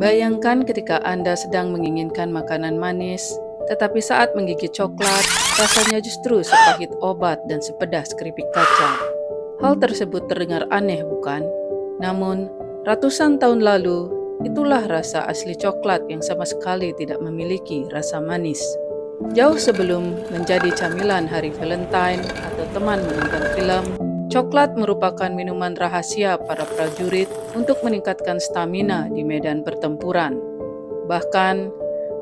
Bayangkan ketika Anda sedang menginginkan makanan manis, tetapi saat menggigit coklat, rasanya justru sepahit obat dan sepedas keripik kacang. Hal tersebut terdengar aneh, bukan? Namun, ratusan tahun lalu, itulah rasa asli coklat yang sama sekali tidak memiliki rasa manis. Jauh sebelum menjadi camilan hari Valentine atau teman menonton film, coklat merupakan minuman rahasia para prajurit untuk meningkatkan stamina di medan pertempuran. Bahkan,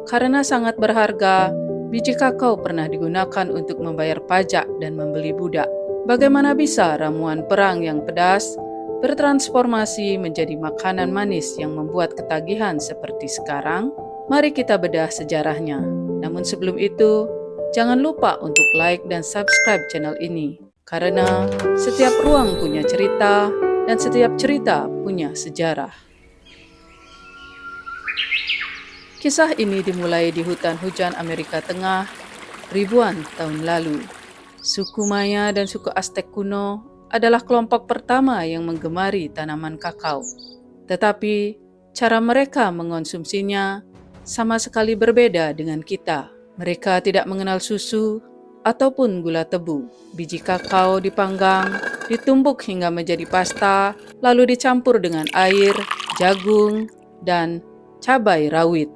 karena sangat berharga, biji kakao pernah digunakan untuk membayar pajak dan membeli budak. Bagaimana bisa ramuan perang yang pedas bertransformasi menjadi makanan manis yang membuat ketagihan seperti sekarang? Mari kita bedah sejarahnya. Namun sebelum itu, jangan lupa untuk like dan subscribe channel ini. Karena setiap ruang punya cerita dan setiap cerita punya sejarah. Kisah ini dimulai di hutan hujan Amerika Tengah ribuan tahun lalu. Suku Maya dan suku Aztec kuno adalah kelompok pertama yang menggemari tanaman kakao. Tetapi cara mereka mengonsumsinya sama sekali berbeda dengan kita. Mereka tidak mengenal susu ataupun gula tebu. Biji kakao dipanggang, ditumbuk hingga menjadi pasta, lalu dicampur dengan air, jagung, dan cabai rawit.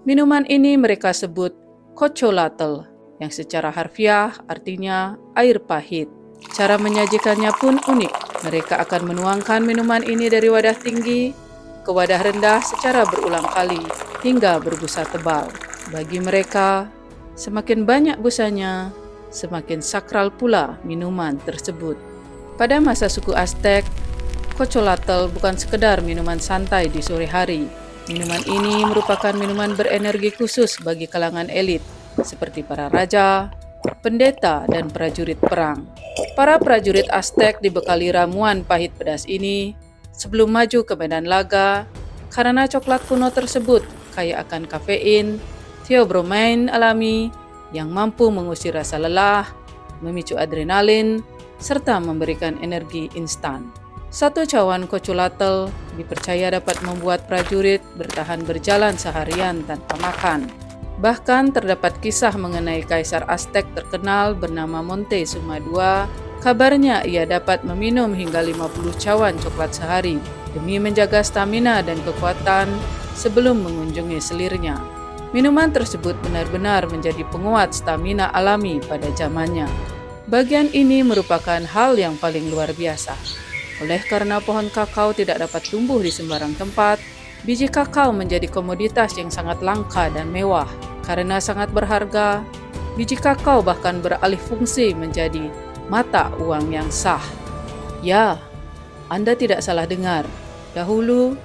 Minuman ini mereka sebut cocolatl, yang secara harfiah artinya air pahit. Cara menyajikannya pun unik. Mereka akan menuangkan minuman ini dari wadah tinggi ke wadah rendah secara berulang kali hingga berbusa tebal. Bagi mereka, semakin banyak busanya, semakin sakral pula minuman tersebut. Pada masa suku Aztec, cocolatl bukan sekedar minuman santai di sore hari. Minuman ini merupakan minuman berenergi khusus bagi kalangan elit, seperti para raja, pendeta, dan prajurit perang. Para prajurit Aztec dibekali ramuan pahit pedas ini sebelum maju ke medan laga, karena coklat kuno tersebut kaya akan kafein, theobromine alami yang mampu mengusir rasa lelah, memicu adrenalin, serta memberikan energi instan. Satu cawan cocolatl dipercaya dapat membuat prajurit bertahan berjalan seharian tanpa makan. Bahkan terdapat kisah mengenai kaisar Aztec terkenal bernama Montezuma II. Kabarnya ia dapat meminum hingga 50 cawan coklat sehari demi menjaga stamina dan kekuatan sebelum mengunjungi selirnya. Minuman tersebut benar-benar menjadi penguat stamina alami pada zamannya. Bagian ini merupakan hal yang paling luar biasa. Oleh karena pohon kakao tidak dapat tumbuh di sembarang tempat, biji kakao menjadi komoditas yang sangat langka dan mewah. Karena sangat berharga, biji kakao bahkan beralih fungsi menjadi mata uang yang sah. Ya, Anda tidak salah dengar. Dahulu,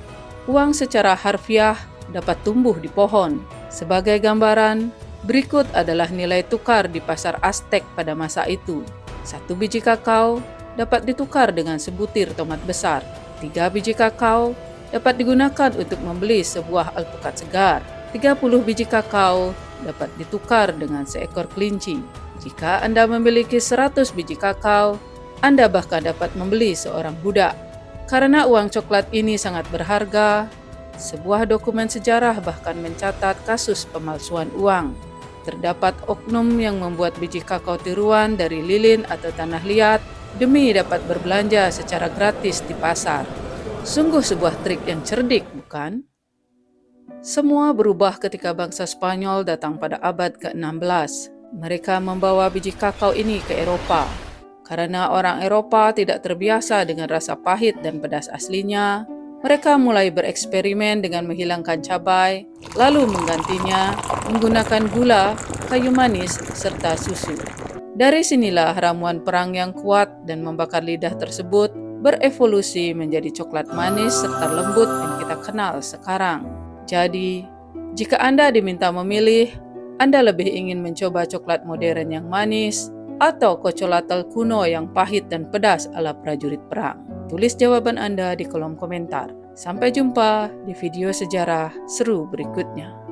uang secara harfiah dapat tumbuh di pohon. Sebagai gambaran, berikut adalah nilai tukar di pasar Aztec pada masa itu. 1 biji kakao dapat ditukar dengan sebutir tomat besar. 3 biji kakao dapat digunakan untuk membeli sebuah alpukat segar. 30 biji kakao dapat ditukar dengan seekor kelinci. Jika Anda memiliki 100 biji kakao, Anda bahkan dapat membeli seorang budak. Karena uang coklat ini sangat berharga, sebuah dokumen sejarah bahkan mencatat kasus pemalsuan uang. Terdapat oknum yang membuat biji kakao tiruan dari lilin atau tanah liat demi dapat berbelanja secara gratis di pasar. Sungguh sebuah trik yang cerdik, bukan? Semua berubah ketika bangsa Spanyol datang pada abad ke-16. Mereka membawa biji kakao ini ke Eropa. Karena orang Eropa tidak terbiasa dengan rasa pahit dan pedas aslinya, mereka mulai bereksperimen dengan menghilangkan cabai, lalu menggantinya menggunakan gula, kayu manis, serta susu. Dari sinilah ramuan perang yang kuat dan membakar lidah tersebut berevolusi menjadi coklat manis serta lembut yang kita kenal sekarang. Jadi, jika Anda diminta memilih, Anda lebih ingin mencoba coklat modern yang manis atau cocolatl kuno yang pahit dan pedas ala prajurit perang? Tulis jawaban Anda di kolom komentar. Sampai jumpa di video sejarah seru berikutnya.